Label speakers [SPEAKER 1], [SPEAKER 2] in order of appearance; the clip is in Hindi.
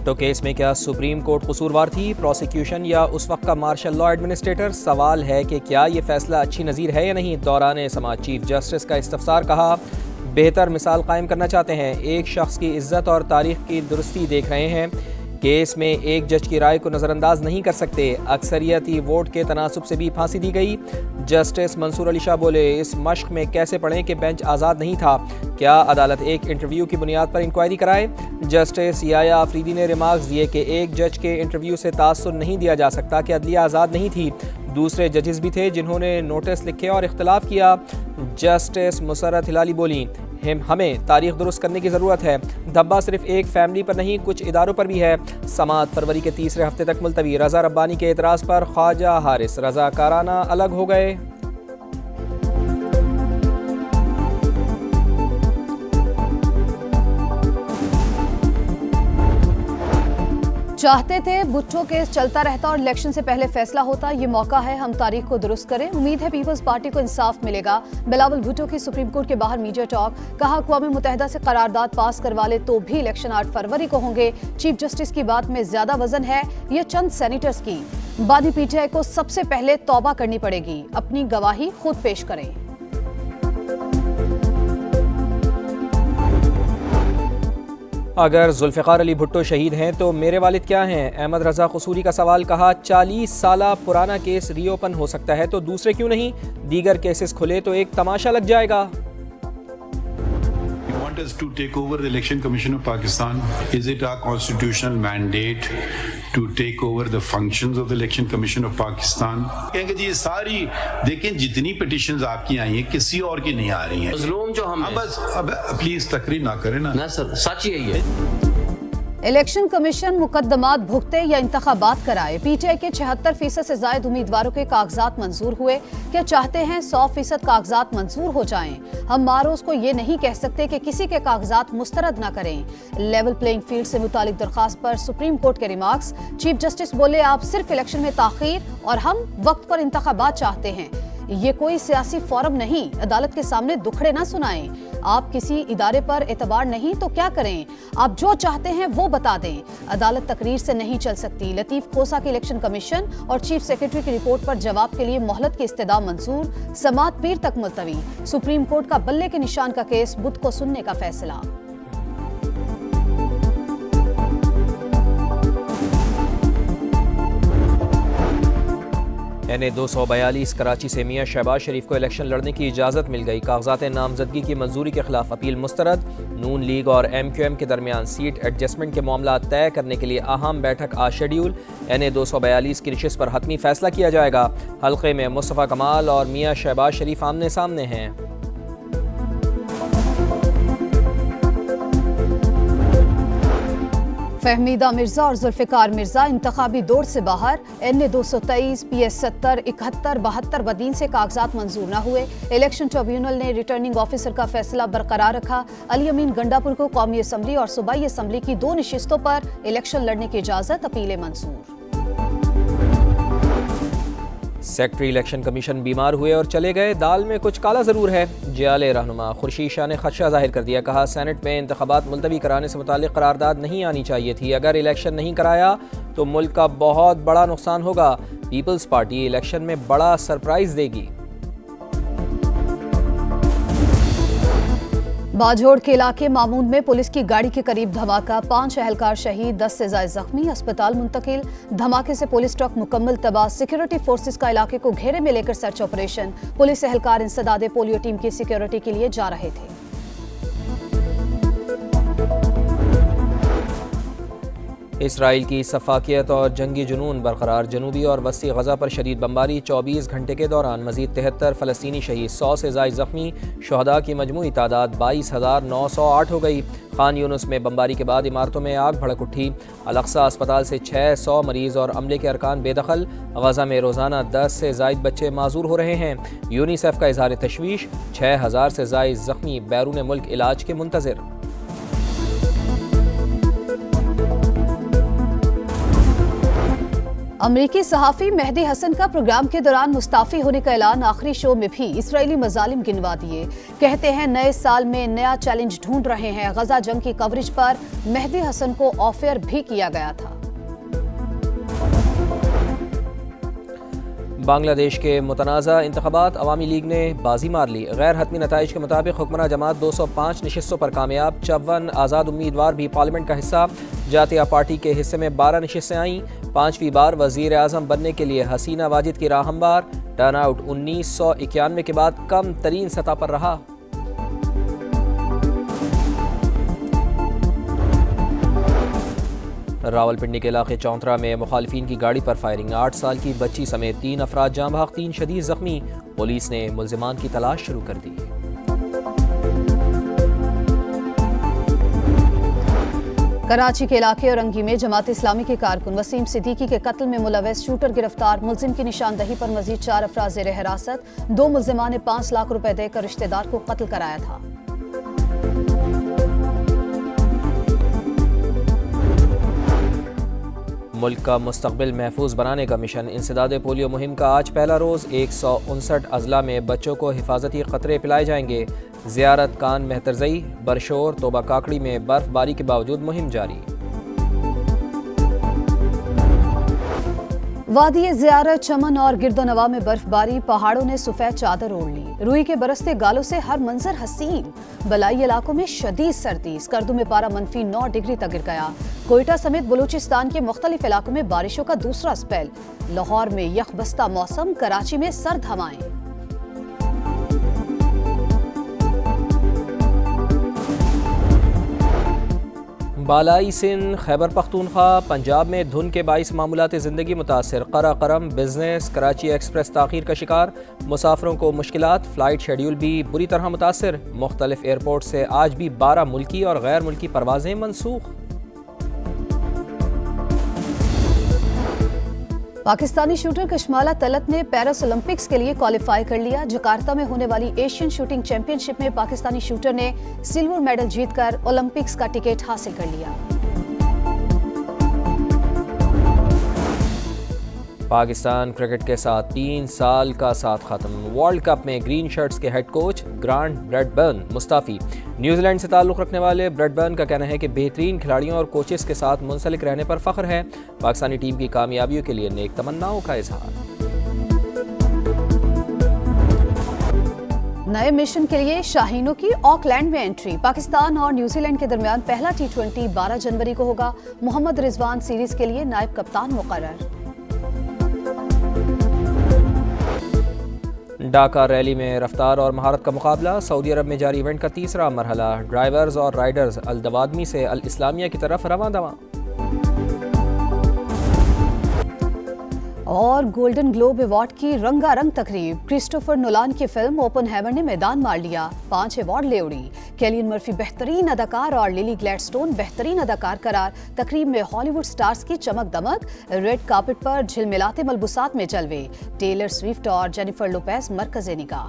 [SPEAKER 1] भुट्टो केस में क्या सुप्रीम कोर्ट कसूरवार थी, प्रोसिक्यूशन या उस वक्त का मार्शल लॉ एडमिनिस्ट्रेटर? सवाल है कि क्या ये फैसला अच्छी नज़ीर है या नहीं। दौरान समाअत चीफ जस्टिस का इस्तफसार, कहा बेहतर मिसाल कायम करना चाहते हैं, एक शख्स की इज्जत और तारीख की दुरुस्ती देख रहे हैं। केस में एक जज की राय को नज़रअंदाज नहीं कर सकते, अक्सरियती वोट के तनासुब से भी फांसी दी गई। जस्टिस मंसूर अली शाह बोले, इस मश्क में कैसे पढ़ें कि बेंच आज़ाद नहीं था, क्या अदालत एक इंटरव्यू की बुनियाद पर इंक्वायरी कराए। जस्टिस याया आफरीदी ने रिमार्क्स दिए कि एक जज के इंटरव्यू से तासुर नहीं दिया जा सकता कि अदलिया आज़ाद नहीं थी, दूसरे जजेस भी थे जिन्होंने नोटिस लिखे और इख्तलाफ किया। जस्टिस मुसर्रत हिलाली बोली, हमें तारीख दुरुस्त करने की ज़रूरत है, धब्बा सिर्फ एक फैमिली पर नहीं कुछ इदारों पर भी है। समाअत फरवरी के तीसरे हफ्ते तक मुलतवी। रज़ा रब्बानी के एतराज़ पर ख्वाजा हारिस रज़ाकाराना अलग हो गए।
[SPEAKER 2] चाहते थे भुट्टो केस चलता रहता और इलेक्शन से पहले फैसला होता। ये मौका है, हम तारीख को दुरुस्त करें, उम्मीद है पीपल्स पार्टी को इंसाफ मिलेगा। बिलावल भुट्टो की सुप्रीम कोर्ट के बाहर मीडिया टॉक, कहा अक़वाम मुत्तहिदा से करारदाद पास करवा ले तो भी इलेक्शन 8 फरवरी को होंगे। चीफ जस्टिस की बात में ज्यादा वजन है ये चंद सेनेटर्स की। बानी पीटीआई को सबसे पहले तौबा करनी पड़ेगी, अपनी गवाही खुद पेश करें।
[SPEAKER 1] अगर जुल्फ़िकार अली भुट्टो शहीद हैं तो मेरे वालिद क्या हैं? अहमद रज़ा कसूरी का सवाल, कहा 40 साला पुराना केस रीओपन हो सकता है तो दूसरे क्यों नहीं? दीगर केसेस खुले तो एक तमाशा लग जाएगा।
[SPEAKER 3] Us to take over the Election Commission of Pakistan? Is it our constitutional mandate to take over the functions of the Election Commission of Pakistan? कहेंगे जी सारी देखें जितनी पिटिशंस आपकी आई हैं किसी और की नहीं आ रही हैं।
[SPEAKER 4] मजलूम जो हम
[SPEAKER 3] बस अब प्लीज तकरीर ना करें ना
[SPEAKER 4] सर, सच यही है।
[SPEAKER 2] इलेक्शन कमीशन मुकदमात भुगते या इंतखाबात कराए। पीटीआई के 76% से जायद उम्मीदवारों के कागजात मंजूर हुए। क्या चाहते हैं 100% कागजात मंजूर हो जाएं? हम मारोज को ये नहीं कह सकते कि किसी के कागजात मुस्तरद ना करें। लेवल प्लेइंग फील्ड से मुतालिक दरखास्त पर सुप्रीम कोर्ट के रिमार्क्स, चीफ जस्टिस बोले आप सिर्फ इलेक्शन में ताखीर और हम वक्त पर इंतखाबात चाहते हैं, ये कोई सियासी फोरम नहीं, अदालत के सामने दुखड़े ना सुनाएं। आप किसी इदारे पर एतबार नहीं तो क्या करें? आप जो चाहते हैं वो बता दें। अदालत तकरीर से नहीं चल सकती। लतीफ खोसा की इलेक्शन कमीशन और चीफ सेक्रेटरी की रिपोर्ट पर जवाब के लिए मोहलत की इस्तदा मंजूर। समाअत पीर तक मुलतवी। सुप्रीम कोर्ट का बल्ले के निशान का केस बुध को सुनने का फैसला।
[SPEAKER 1] NA 242 कराची से मियां शहबाज शरीफ को इलेक्शन लड़ने की इजाज़त मिल गई। कागजात नामजदगी की मंजूरी के खिलाफ अपील मुस्तरद। नून लीग और MQM के दरमियान सीट एडजस्टमेंट के मामला तय करने के लिए अहम बैठक आज शेड्यूल। NA 242 की नशिस्त पर हतमी फैसला किया जाएगा। हल्के में मुस्तफ़ा कमाल और मियां शहबाज शरीफ आमने सामने हैं।
[SPEAKER 2] फहमीदा मिर्जा और जुल्फ़िकार मिर्जा इंतखाबी दौड़ से बाहर। NA 223, PS 70, 71, 72 बदीन से कागजात मंजूर न हुए। इलेक्शन ट्रिब्यूनल ने रिटर्निंग ऑफिसर का फैसला बरकरार रखा। अली अमीन गंडापुर को कौमी असम्बली और सूबाई असम्बली की 2 नशिस्तों पर इलेक्शन लड़ने की इजाज़त, अपीलें मंजूर।
[SPEAKER 1] सेक्रेटरी इलेक्शन कमीशन बीमार हुए और चले गए, दाल में कुछ काला ज़रूर है। जियाले रहनुमा खुर्शीद शाह ने खदशा जाहिर कर दिया, कहा सेनेट में इंतखाबात मुलतवी कराने से मुतालिक करारदाद नहीं आनी चाहिए थी। अगर इलेक्शन नहीं कराया तो मुल्क का बहुत बड़ा नुकसान होगा। पीपल्स पार्टी इलेक्शन में बड़ा सरप्राइज देगी।
[SPEAKER 2] बाजोड़ के इलाके मामून में पुलिस की गाड़ी के करीब धमाका, 5 एहलकार शहीद, 10 से ज्यादा जख्मी, अस्पताल मुंतकिल। धमाके से पुलिस ट्रक मुकम्मल तबाह। सिक्योरिटी फोर्सेस का इलाके को घेरे में लेकर सर्च ऑपरेशन। पुलिस एहलकार इंसदादे पोलियो टीम की सिक्योरिटी के लिए जा रहे थे।
[SPEAKER 1] इसराइल की सफाकियत और जंगी जुनून बरकरार। जनूबी और वस्ती गजा पर शदीद बमबारी। 24 घंटे के दौरान मजीद 73 फ़लस्तीनी शहीद, 100 से ज़ायद ज़ख्मी। शुहदा की मजमूई तादाद 22,908 हो गई। खान यूनुस में बमबारी के बाद इमारतों में आग भड़क उठी। अल-अक़सा अस्पताल से 600 मरीज़ और अमले के अरकान बेदखल। गजा में रोज़ाना 10 से ज़ायद बच्चे माजूर हो रहे हैं। यूनिसेफ का इज़हार तशवीश। 6000 से ज़ायद ज़ख्मी बैरून मुल्क इलाज के मुंतज़िर।
[SPEAKER 2] अमरीकी सहाफ़ी मेहदी हसन का प्रोग्राम के दौरान मुस्ताफ़ी होने का ऐलान। आखिरी शो में भी इसराइली मज़ालिम गिनवा दिए। कहते हैं नए साल में नया चैलेंज ढूंढ रहे हैं। गजा जंग की कवरेज पर मेहदी हसन को ऑफर भी किया गया था।
[SPEAKER 1] बांग्लादेश के मुतनाज़ा इंतख़ाबात अवामी लीग ने बाजी मार ली। गैर हतमी नताइज के मुताबिक हुक्मरान जमात 205 नशिस्तों पर कामयाब। 54 आज़ाद उम्मीदवार भी पार्लियामेंट का हिस्सा। जातिया पार्टी के हिस्से में 12 नशिस्तें आईं। 5वीं बार वज़ीर आज़म बनने के लिए हसीना वाजिद की राह हमवार। टर्न आउट 1991 के बाद कम तरीन सतह पर रहा। रावलपिंडी के इलाके चौंतरा में मुखालिफिन की गाड़ी पर फायरिंग। 8 साल की बच्ची समेत 3 अफराद जाँ बहक, 3 शदीद जख्मी। पुलिस ने मुल्जिमान की तलाश शुरू कर दी।
[SPEAKER 2] कराची के इलाके औरंगी में जमात इस्लामी के कारकुन वसीम सिद्दीकी के कत्ल में मुलव्वस शूटर गिरफ्तार। मुल्जिम की निशानदही पर मजीद 4 अफराद ज़ेर हिरासत। 2 मुल्जिमान ने 5 लाख रुपए देकर रिश्तेदार को कत्ल कराया था।
[SPEAKER 1] मुल्क का मुस्तकबिल महफूज बनाने का मिशन। इंसदाद पोलियो मुहिम का आज पहला रोज़। 159 अजला में बच्चों को हिफाजती क़तरे पिलाए जाएंगे। ज़ियारत कान मेहतरजई बरशोर तोबा काकड़ी में बर्फबारी के बावजूद मुहिम जारी।
[SPEAKER 2] वादी ज़ियारत, चमन और गिरदोनवा में बर्फबारी। पहाड़ों ने सफ़ेद चादर ओढ़ ली। रूई के बरसते गालों से हर मंजर हसीन। बलाई इलाकों में शदीद सर्दी। स्कर्दू में पारा -9 डिग्री तक गिर गया। कोयटा समेत बलूचिस्तान के मुख्तलिफ इलाकों में बारिशों का दूसरा स्पेल। लाहौर में यखबस्ता मौसम। कराची में सर्द हवाएं।
[SPEAKER 1] बालाई सिंध, खैबर पख्तूनख्वा, पंजाब में धुंध के बाइस मामूलात ज़िंदगी मुतासर। कराकरम बिजनेस कराची एक्सप्रेस ताख़ीर का शिकार। मुसाफरों को मुश्किलात। फ़्लाइट शेड्यूल भी बुरी तरह मुतासर। मुख्तलिफ एयरपोर्ट से आज भी 12 मुल्की और गैर मुल्की परवाज़ें मनसूख।
[SPEAKER 2] पाकिस्तानी शूटर कशमाला तलत ने पेरिस ओलंपिक्स के लिए क्वालिफाई कर लिया। जकार्ता में होने वाली एशियन शूटिंग चैंपियनशिप में पाकिस्तानी शूटर ने सिल्वर मेडल जीतकर ओलंपिक्स का टिकट हासिल कर लिया।
[SPEAKER 1] पाकिस्तान क्रिकेट के साथ 3 साल का साथ खत्म। वर्ल्ड कप में ग्रीन शर्ट्स के head coach grant Bradburn Mustafi. New Zealand से ताल्लुक़ रखने वाले ब्रैडबर्न का कहना है कि बेहतरीन खिलाड़ियों और कोचेस के साथ मुंसलिक रहने पर फ़ख्र है। पाकिस्तानी टीम की कामयाबियों के लिए नेक तमन्नाओं का इजहार।
[SPEAKER 2] नए मिशन के लिए शाहीनों की ऑकलैंड में एंट्री। पाकिस्तान और न्यूजीलैंड के दरमियान पहला T20 12 जनवरी को होगा। मोहम्मद रिजवान सीरीज के लिए नायब कप्तान मुकर्रर।
[SPEAKER 1] ढाका रैली में रफ्तार और महारत का मुकाबला। सऊदी अरब में जारी इवेंट का तीसरा मरहला। ड्राइवर्स और राइडर्स अल दवादमी से अल इस्लामिया की तरफ रवां दवां। और गोल्डन ग्लोब अवार्ड की रंगारंग तकरीब। क्रिस्टोफर नोलान की फिल्म ओपनहेमर ने मैदान मार लिया। 5 अवार्ड ले उड़ी। केलियन मर्फी बेहतरीन अदाकार और लिली ग्लैडस्टोन बेहतरीन अदाकार करार। तकरीब में हॉलीवुड स्टार्स की चमक दमक। रेड कार्पेट पर झिलमिलाते मलबूसात में जलवे। टेलर स्विफ्ट और जेनिफर लोपेज मरकज़े निगाह।